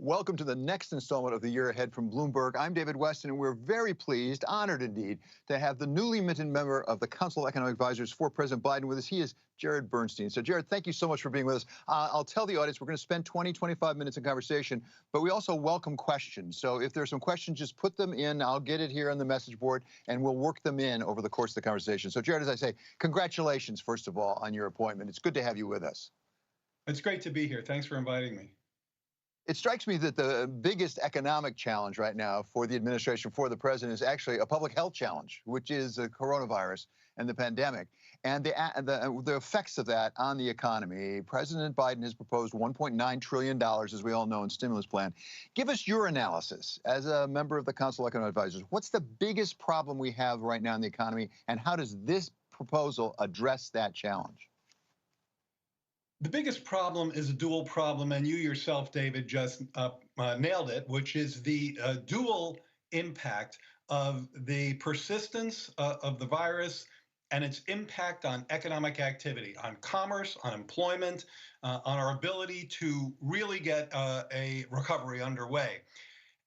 Welcome to the next installment of The Year Ahead from Bloomberg. I'm David Westin, and we're very pleased, honored indeed, to have the newly minted member of the Council of Economic Advisors for President Biden with us. He is Jared Bernstein. So, Jared, thank you so much for being with us. I'll tell the audience we're going to spend 20, 25 minutes in conversation, but we also welcome questions. So if there's some questions, just put them in. I'll get it here on the message board, and we'll work them in over the course of the conversation. So, Jared, as I say, congratulations, first of all, on your appointment. It's good to have you with us. It's great to be here. Thanks for inviting me. It strikes me that the biggest economic challenge right now for the administration, for the president, is actually a public health challenge, which is the coronavirus and the pandemic, and the effects of that on the economy. President Biden has proposed $1.9 trillion, as we all know, in stimulus plan. Give us your analysis as a member of the Council of Economic Advisors. What's the biggest problem we have right now in the economy, and how does this proposal address that challenge? The biggest problem is a dual problem, and you yourself, David, just nailed it, which is the dual impact of the persistence of the virus and its impact on economic activity, on commerce, on employment, on our ability to really get a recovery underway.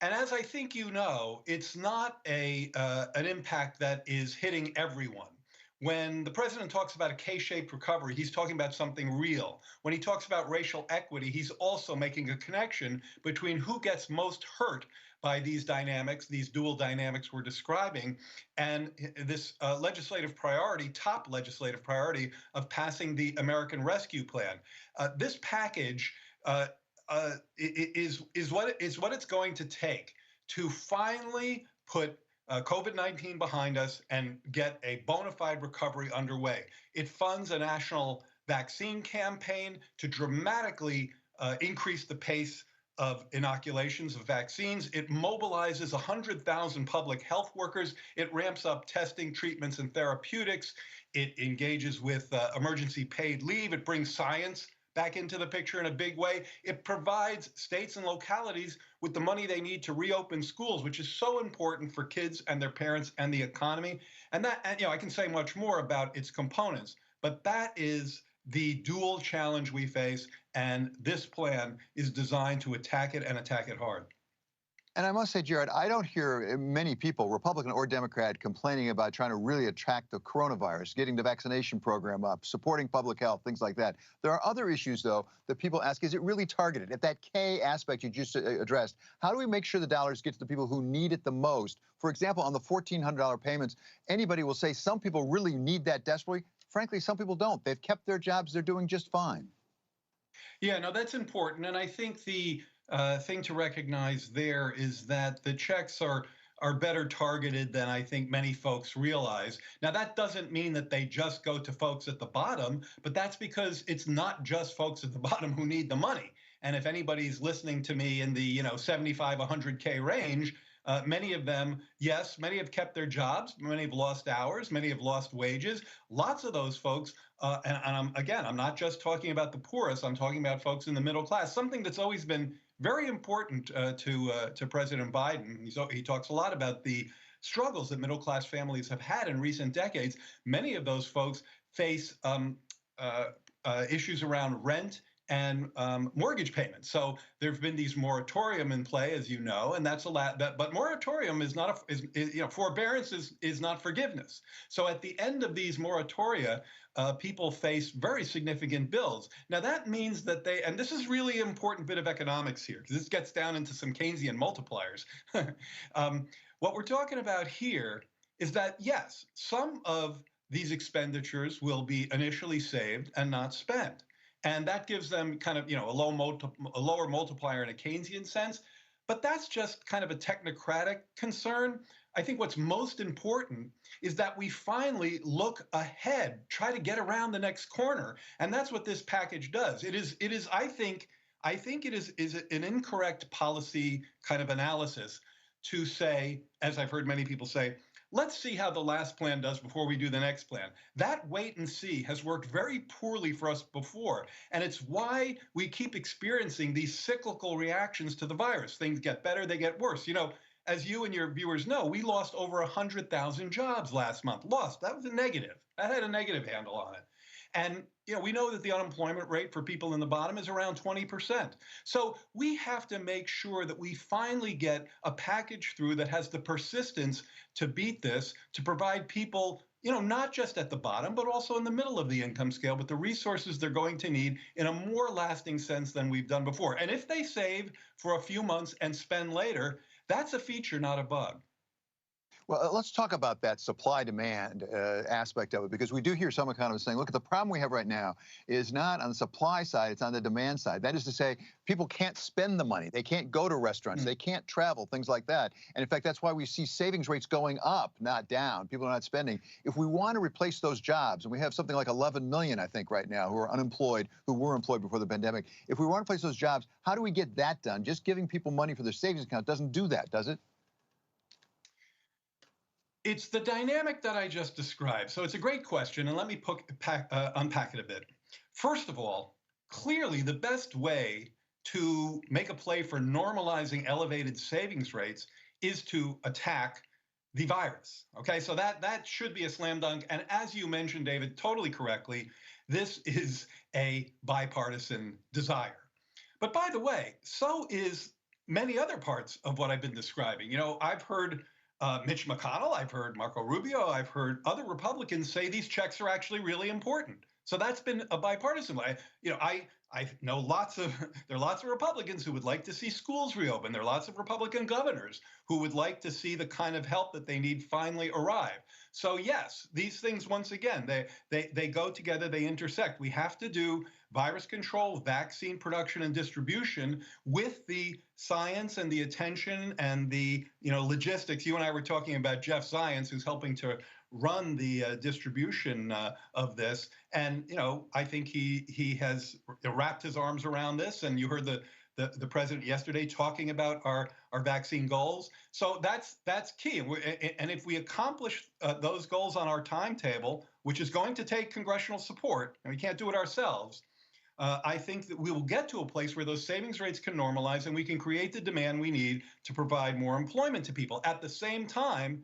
And as I think you know, it's not an impact that is hitting everyone. When the president talks about a K-shaped recovery, he's talking about something real. When he talks about racial equity, he's also making a connection between who gets most hurt by these dynamics, these dual dynamics we're describing, and this legislative priority, top legislative priority of passing the American Rescue Plan. This package is what it's going to take to finally put COVID-19 behind us and get a bona fide recovery underway. It funds a national vaccine campaign to dramatically increase the pace of inoculations of vaccines. It mobilizes 100,000 public health workers. It ramps up testing, treatments, and therapeutics. It engages with emergency paid leave. It brings science back into the picture in a big way. It provides states and localities with the money they need to reopen schools, which is so important for kids and their parents and the economy. And I can say much more about its components, but that is the dual challenge we face, and this plan is designed to attack it and attack it hard. And I must say, Jared, I don't hear many people, Republican or Democrat, complaining about trying to really attack the coronavirus, getting the vaccination program up, supporting public health, things like that. There are other issues, though, that people ask, is it really targeted? At that K aspect you just addressed, how do we make sure the dollars get to the people who need it the most? For example, on the $1,400 payments, anybody will say some people really need that desperately. Frankly, some people don't. They've kept their jobs. They're doing just fine. Yeah, no, that's important. And I think the thing to recognize there is that the checks are better targeted than I think many folks realize. Now, that doesn't mean that they just go to folks at the bottom, but that's because it's not just folks at the bottom who need the money. And if anybody's listening to me in the 75, 100K range, many of them, yes, many have kept their jobs, many have lost hours, many have lost wages. Lots of those folks, and I'm not just talking about the poorest, I'm talking about folks in the middle class, something that's always been very important to President Biden. He talks a lot about the struggles that middle class families have had in recent decades. Many of those folks face issues around rent and mortgage payments. So there have been these moratorium in play, as you know, and that's allowed. But moratorium is not forbearance is not forgiveness. So at the end of these moratoria, people face very significant bills. Now that means that and this is really an important bit of economics here, because this gets down into some Keynesian multipliers. What we're talking about here is that, yes, some of these expenditures will be initially saved and not spent. And that gives them kind of, a lower multiplier in a Keynesian sense. But that's just kind of a technocratic concern. I think what's most important is that we finally look ahead, try to get around the next corner. And that's what this package does. It is, I think it is an incorrect policy kind of analysis to say, as I've heard many people say, let's see how the last plan does before we do the next plan. That wait and see has worked very poorly for us before. And it's why we keep experiencing these cyclical reactions to the virus. Things get better, they get worse. As you and your viewers know, we lost over 100,000 jobs last month. Lost, that was a negative. That had a negative handle on it. And we know that the unemployment rate for people in the bottom is around 20%. So we have to make sure that we finally get a package through that has the persistence to beat this, to provide people, not just at the bottom, but also in the middle of the income scale, but the resources they're going to need in a more lasting sense than we've done before. And if they save for a few months and spend later, that's a feature, not a bug. Well, let's talk about that supply demand aspect of it, because we do hear some economists saying, look, the problem we have right now is not on the supply side, it's on the demand side. That is to say, people can't spend the money. They can't go to restaurants. They can't travel, things like that. And in fact, that's why we see savings rates going up, not down. People are not spending. If we want to replace those jobs, and we have something like 11 million, I think, right now, who are unemployed, who were employed before the pandemic. If we want to replace those jobs, how do we get that done? Just giving people money for their savings account doesn't do that, does it? It's the dynamic that I just described. So it's a great question, and let me unpack it a bit. First of all, clearly the best way to make a play for normalizing elevated savings rates is to attack the virus. Okay, so that should be a slam dunk. And as you mentioned, David, totally correctly, this is a bipartisan desire. But by the way, so is many other parts of what I've been describing. I've heard Mitch McConnell, I've heard Marco Rubio, I've heard other Republicans say these checks are actually really important. So that's been a bipartisan way. I know there are lots of Republicans who would like to see schools reopen. There are lots of Republican governors who would like to see the kind of help that they need finally arrive. So yes, these things, once again, they go together, they intersect. We have to do virus control, vaccine production and distribution with the science and the attention and the logistics. You and I were talking about Jeff Zients, who's helping to run the distribution of this, and I think he has wrapped his arms around this. And you heard the president yesterday talking about our vaccine goals. So that's key. And if we accomplish those goals on our timetable, which is going to take congressional support, and we can't do it ourselves, I think that we will get to a place where those savings rates can normalize and we can create the demand we need to provide more employment to people. At the same time,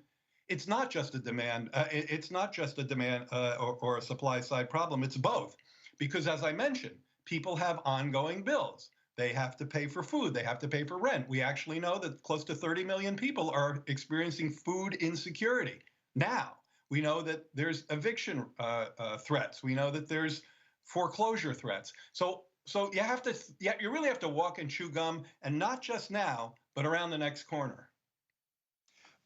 it's not just a demand. It's not just a demand or a supply side problem. It's both, because as I mentioned, people have ongoing bills. They have to pay for food. They have to pay for rent. We actually know that close to 30 million people are experiencing food insecurity. Now, we know that there's eviction threats. We know that there's foreclosure threats. So you really have to walk and chew gum, and not just now, but around the next corner.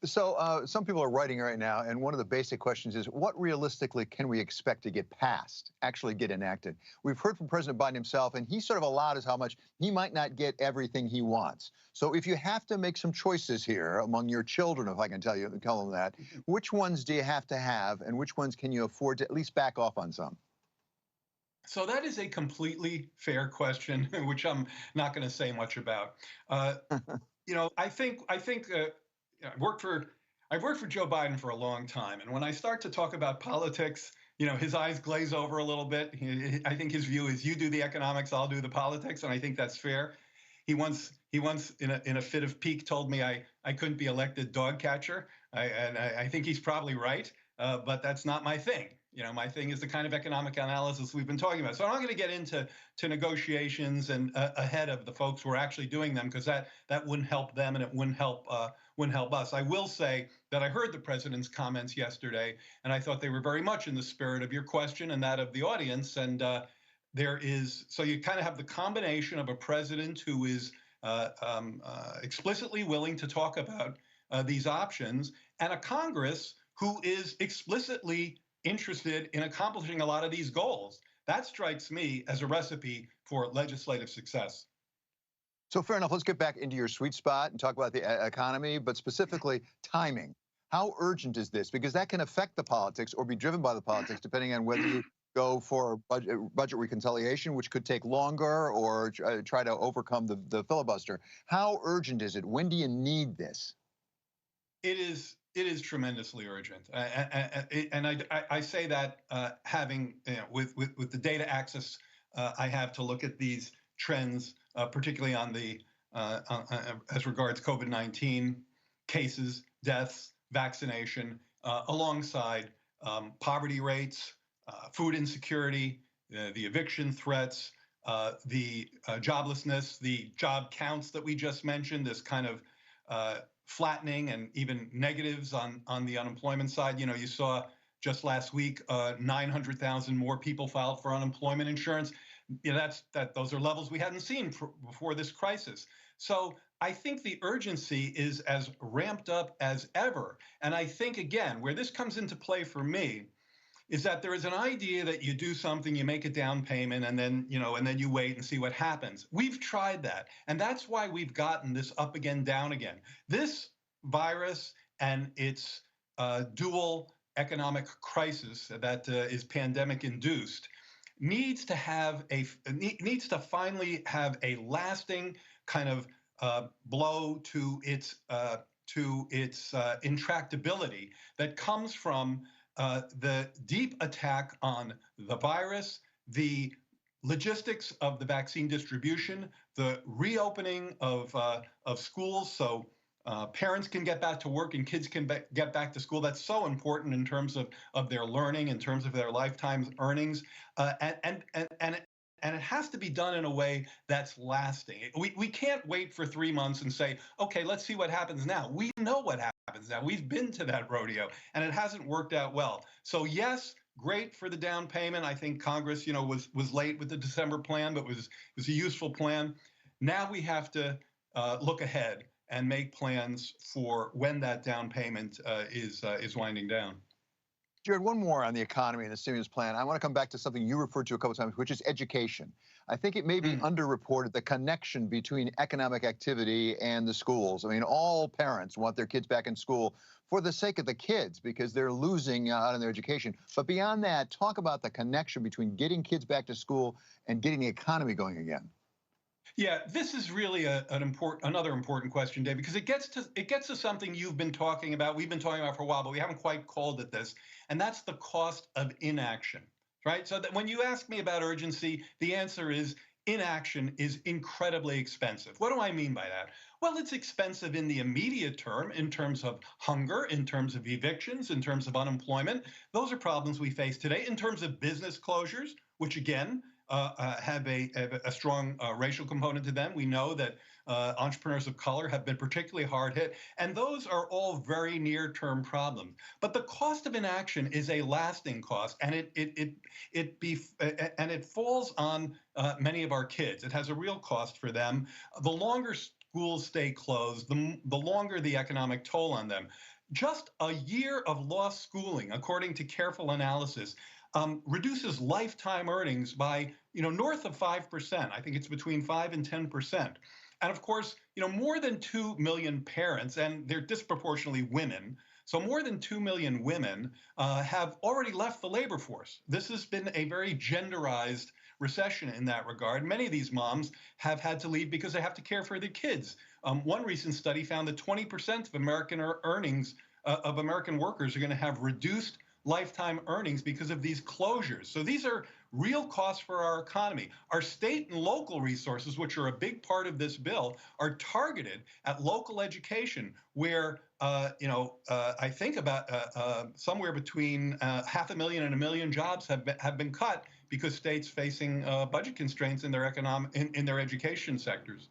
So some people are writing right now, and one of the basic questions is, what realistically can we expect to get passed, actually get enacted? We've heard from President Biden himself, and he sort of allowed us how much he might not get everything he wants. So if you have to make some choices here among your children, if I can tell them that, which ones do you have to have, and which ones can you afford to at least back off on some? So that is a completely fair question, which I'm not going to say much about. I think I've worked for Joe Biden for a long time, and when I start to talk about politics, his eyes glaze over a little bit. I think his view is, you do the economics, I'll do the politics, and I think that's fair. He once in a fit of pique told me I couldn't be elected dog catcher, and I think he's probably right, but that's not my thing. My thing is the kind of economic analysis we've been talking about. So I'm not going to get into negotiations and ahead of the folks who are actually doing them, because that wouldn't help them and it wouldn't help us. I will say that I heard the president's comments yesterday, and I thought they were very much in the spirit of your question and that of the audience. And so you kind of have the combination of a president who is explicitly willing to talk about these options, and a Congress who is explicitly interested in accomplishing a lot of these goals. That strikes me as a recipe for legislative success. So fair enough. Let's get back into your sweet spot and talk about the economy, but specifically timing. How urgent is this? Because that can affect the politics or be driven by the politics, depending on whether you go for budget reconciliation, which could take longer, or try to overcome the filibuster. How urgent is it? When do you need this? It is tremendously urgent, and I say that having with the data access I have to look at these trends, particularly on the as regards COVID-19 cases, deaths, vaccination, alongside poverty rates, food insecurity, the eviction threats, the joblessness, the job counts that we just mentioned, this kind of flattening and even negatives on the unemployment side. You saw just last week 900,000 more people filed for unemployment insurance. Those are levels we hadn't seen before this crisis. So I think the urgency is as ramped up as ever. And I think, again, where this comes into play for me is that there is an idea that you do something, you make a down payment, and then you wait and see what happens. We've tried that, and that's why we've gotten this up again, down again. This virus and its dual economic crisis that is pandemic induced needs to finally have a lasting kind of blow to its intractability that comes from the deep attack on the virus, the logistics of the vaccine distribution, the reopening of schools so parents can get back to work and kids can get back to school. That's so important in terms of their learning, in terms of their lifetime earnings, and it has to be done in a way that's lasting. We can't wait for 3 months and say, okay, let's see what happens now. We know what happens now. We've been to that rodeo, and it hasn't worked out well. So yes, great for the down payment. I think Congress, was late with the December plan, but was a useful plan. Now we have to look ahead and make plans for when that down payment is winding down. Jared, one more on the economy and the stimulus plan. I want to come back to something you referred to a couple of times, which is education. I think it may be underreported, the connection between economic activity and the schools. I mean, all parents want their kids back in school for the sake of the kids because they're losing out on their education. But beyond that, talk about the connection between getting kids back to school and getting the economy going again. Yeah, this is really another important question, Dave, because it gets to something you've been talking about, we've been talking about for a while, but we haven't quite called it this, and that's the cost of inaction, right? So that when you ask me about urgency, the answer is inaction is incredibly expensive. What do I mean by that? Well, it's expensive in the immediate term in terms of hunger, in terms of evictions, in terms of unemployment. Those are problems we face today. In terms of business closures, which again, have a strong racial component to them. We know that entrepreneurs of color have been particularly hard hit, and those are all very near-term problems. But the cost of inaction is a lasting cost, and it falls on many of our kids. It has a real cost for them. The longer schools stay closed, the longer the economic toll on them. Just a year of lost schooling, according to careful analysis, reduces lifetime earnings by north of 5%. I think it's between 5 and 10%. And of course, more than 2 million parents, and they're disproportionately women, so more than 2 million women have already left the labor force. This has been a very genderized recession in that regard. Many of these moms have had to leave because they have to care for their kids. One recent study found that 20% of American earnings of American workers are going to have reduced lifetime earnings because of these closures. So these are real costs for our economy. Our state and local resources, which are a big part of this bill, are targeted at local education, where I think about somewhere between 500,000 and 1 million jobs have been cut because states facing budget constraints in their in their education sectors.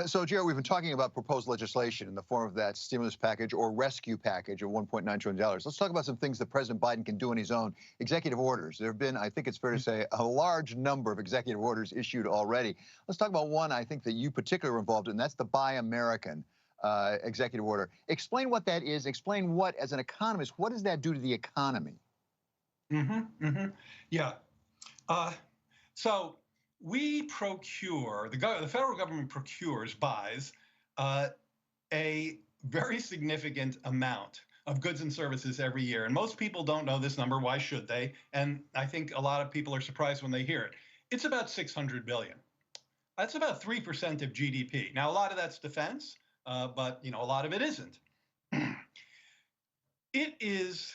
So, Jared, we've been talking about proposed legislation in the form of that stimulus package or rescue package of $1.9 trillion. Let's talk about some things that President Biden can do on his own. Executive orders. There have been, I think it's fair to say, a large number of executive orders issued already. Let's talk about one I think that you particularly were involved in. That's the Buy American executive order. Explain what that is. Explain what, as an economist, what does that do to the economy? Yeah. So we procure, the federal government buys a very significant amount of goods and services every year. And most people don't know this number. Why should they? And I think a lot of people are surprised when they hear it. It's about $600 billion. That's about 3% of GDP. Now, a lot of that's defense, but a lot of it isn't. It is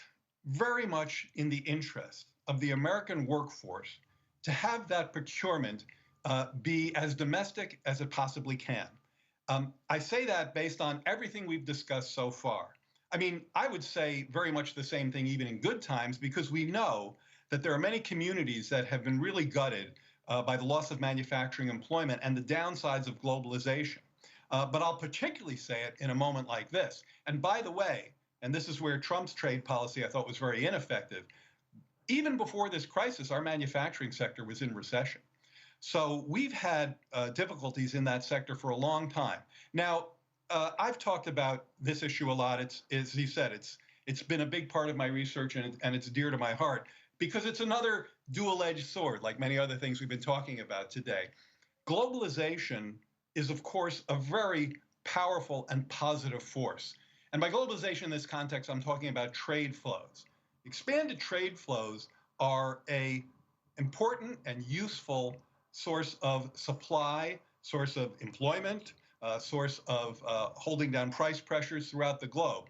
very much in the interest of the American workforce to have that procurement be as domestic as it possibly can. I say that based on everything we've discussed so far. I mean, I would say very much the same thing even in good times, because we know that there are many communities that have been really gutted by the loss of manufacturing employment and the downsides of globalization. But I'll particularly say it in a moment like this. And by the way, and this is where Trump's trade policy I thought was very ineffective, even before this crisis, our manufacturing sector was in recession. So we've had difficulties in that sector for a long time. Now, I've talked about this issue a lot. It's, as he said, it's been a big part of my research, and it's dear to my heart because it's another dual-edged sword, like many other things we've been talking about today. Globalization is, of course, a very powerful and positive force. And by globalization in this context, I'm talking about trade flows. Expanded trade flows are a important and useful source of supply, source of employment, source of holding down price pressures throughout the globe.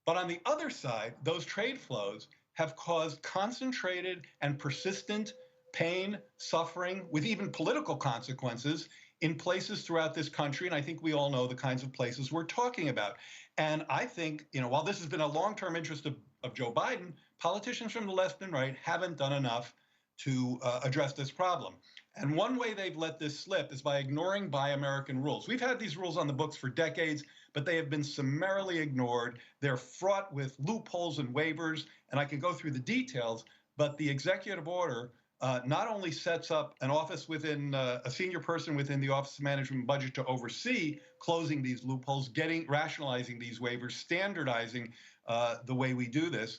But on the other side, those trade flows have caused concentrated and persistent pain, suffering, with even political consequences in places throughout this country. And I think we all know the kinds of places we're talking about. And I think, while this has been a long-term interest of Joe Biden, politicians from the left and right haven't done enough to address this problem. And one way they've let this slip is by ignoring Buy American rules. We've had these rules on the books for decades, but they have been summarily ignored. They're fraught with loopholes and waivers, and I can go through the details, but the executive order not only sets up an office within a senior person within the Office of Management and Budget to oversee closing these loopholes, rationalizing these waivers, standardizing the way we do this,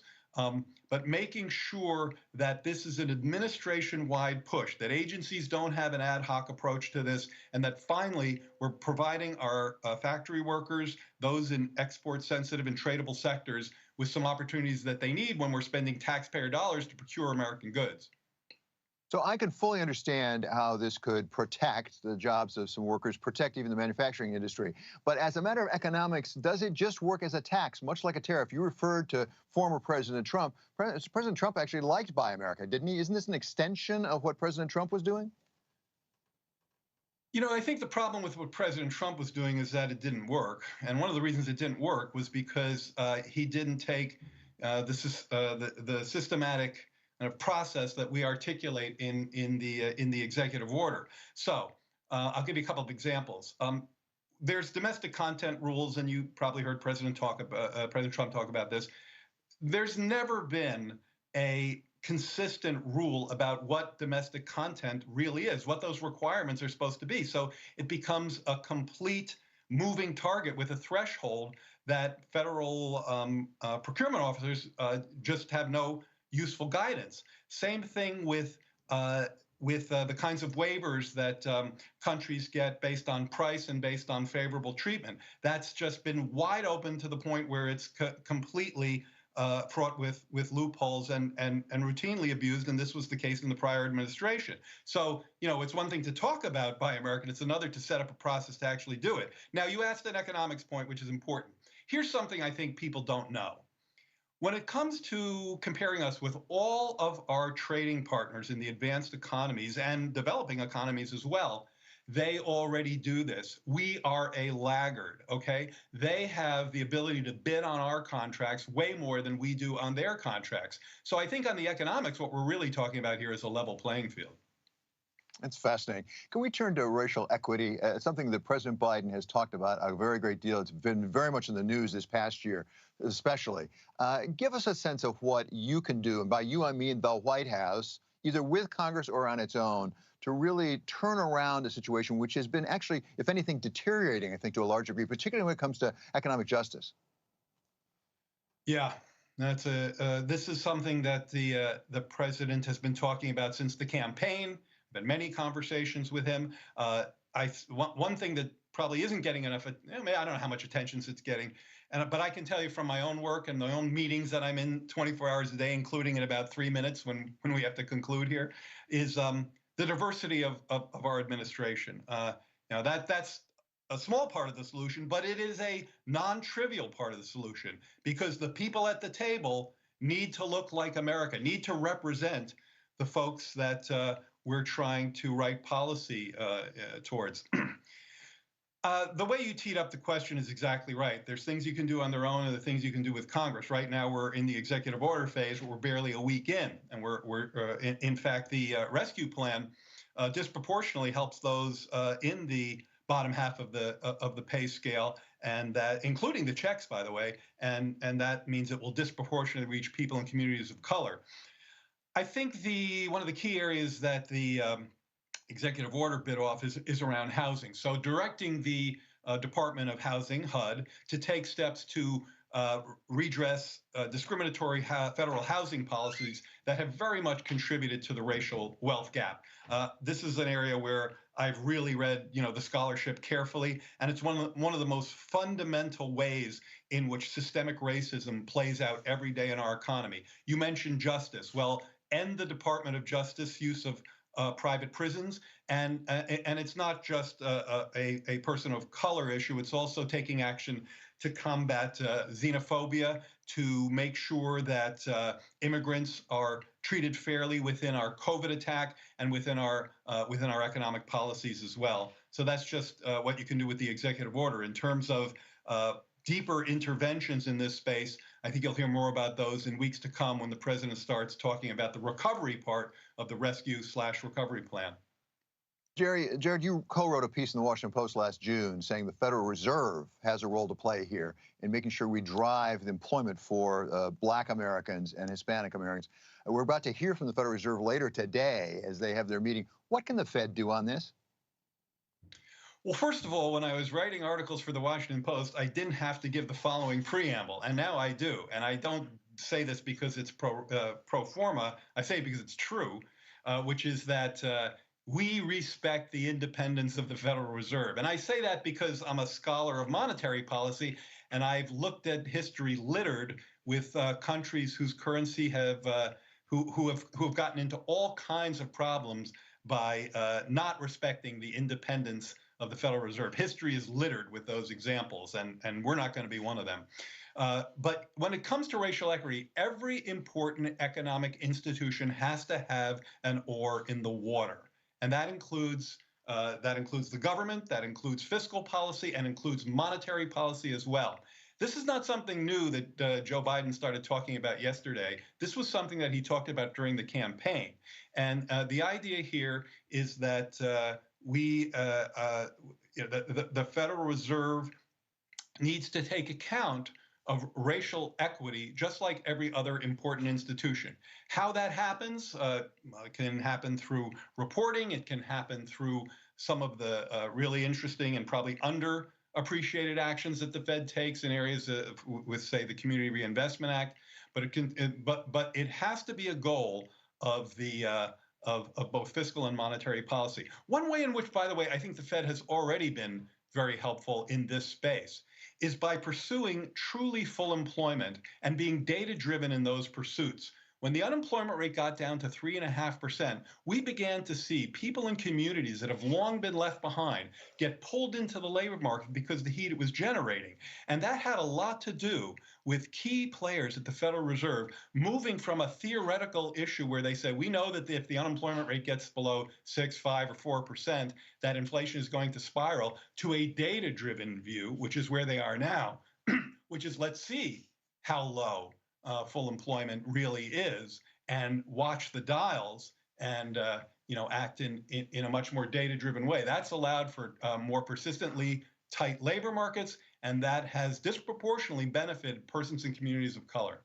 but making sure that this is an administration-wide push, that agencies don't have an ad hoc approach to this, and that finally we're providing our factory workers, those in export-sensitive and tradable sectors, with some opportunities that they need when we're spending taxpayer dollars to procure American goods. So I can fully understand how this could protect the jobs of some workers, protect even the manufacturing industry. But as a matter of economics, does it just work as a tax, much like a tariff? You referred to former President Trump. President Trump actually liked Buy America, didn't he? Isn't this an extension of what President Trump was doing? I think the problem with what President Trump was doing is that it didn't work. And one of the reasons it didn't work was because he didn't take the systematic process that we articulate in the executive order. So I'll give you a couple of examples. There's domestic content rules, and you probably heard President Trump talk about this. There's never been a consistent rule about what domestic content really is, what those requirements are supposed to be. So it becomes a complete moving target with a threshold that federal procurement officers just have no useful guidance. Same thing with the kinds of waivers that countries get based on price and based on favorable treatment. That's just been wide open to the point where it's completely fraught with loopholes and routinely abused, and this was the case in the prior administration. So, it's one thing to talk about Buy American, it's another to set up a process to actually do it. Now, you asked an economics point, which is important. Here's something I think people don't know. When it comes to comparing us with all of our trading partners in the advanced economies and developing economies as well, they already do this. We are a laggard, okay? They have the ability to bid on our contracts way more than we do on their contracts. So I think on the economics, what we're really talking about here is a level playing field. That's fascinating. Can we turn to racial equity? Something that President Biden has talked about a very great deal. It's been very much in the news this past year, especially. Give us a sense of what you can do, and by you I mean the White House, either with Congress or on its own, to really turn around a situation which has been actually, if anything, deteriorating, I think, to a large degree, particularly when it comes to economic justice. Yeah. This is something that the president has been talking about since the campaign. Been many conversations with him. One thing that probably isn't getting enough, I don't know how much attention it's getting, but I can tell you from my own work and my own meetings that I'm in 24 hours a day, including in about 3 minutes when we have to conclude here, is the diversity of our administration. That's a small part of the solution, but it is a non-trivial part of the solution because the people at the table need to look like America, need to represent the folks that we're trying to write policy towards. The way you teed up the question is exactly right. There's things you can do on their own and the things you can do with Congress. Right now, we're in the executive order phase. We're barely a week in. And in fact, the rescue plan disproportionately helps those in the bottom half of the pay scale, and that including the checks, by the way, and that means it will disproportionately reach people in communities of color. I think one of the key areas that the executive order bit off is around housing. So directing the Department of Housing, HUD, to take steps to redress discriminatory federal housing policies that have very much contributed to the racial wealth gap. This is an area where I've really read, the scholarship carefully, and it's one of the most fundamental ways in which systemic racism plays out every day in our economy. You mentioned justice. Well, end the Department of Justice use of private prisons, and it's not just a person of color issue. It's also taking action to combat xenophobia, to make sure that immigrants are treated fairly within our COVID attack and within our economic policies as well. So that's just what you can do with the executive order. In terms of deeper interventions in this space, I think you'll hear more about those in weeks to come when the president starts talking about the recovery part of the rescue/recovery plan. Jared, you co-wrote a piece in the Washington Post last June saying the Federal Reserve has a role to play here in making sure we drive the employment for Black Americans and Hispanic Americans. We're about to hear from the Federal Reserve later today as they have their meeting. What can the Fed do on this? Well, first of all, when I was writing articles for the Washington Post, I didn't have to give the following preamble, and now I do. And I don't say this because it's pro forma. I say it because it's true, which is that we respect the independence of the Federal Reserve. And I say that because I'm a scholar of monetary policy, and I've looked at history littered with countries whose currency who have gotten into all kinds of problems by not respecting the independence of the Federal Reserve. History is littered with those examples, and we're not going to be one of them. But when it comes to racial equity, every important economic institution has to have an oar in the water, and that includes the government, that includes fiscal policy, and includes monetary policy as well. This is not something new that Joe Biden started talking about yesterday. This was something that he talked about during the campaign. And the idea here is that the Federal Reserve needs to take account of racial equity, just like every other important institution. How that happens can happen through reporting. It can happen through some of the really interesting and probably underappreciated actions that the Fed takes in areas with, say, the Community Reinvestment Act. But it has to be a goal of both fiscal and monetary policy. One way in which, by the way, I think the Fed has already been very helpful in this space is by pursuing truly full employment and being data-driven in those pursuits. When the unemployment rate got down to 3.5%, we began to see people in communities that have long been left behind get pulled into the labor market because of the heat it was generating. And that had a lot to do with key players at the Federal Reserve moving from a theoretical issue where they say, we know that if the unemployment rate gets below 6, 5, or 4%, that inflation is going to spiral, to a data-driven view, which is where they are now, which is, let's see how low full employment really is, and watch the dials and act in a much more data-driven way. That's allowed for more persistently tight labor markets, and that has disproportionately benefited persons in communities of color.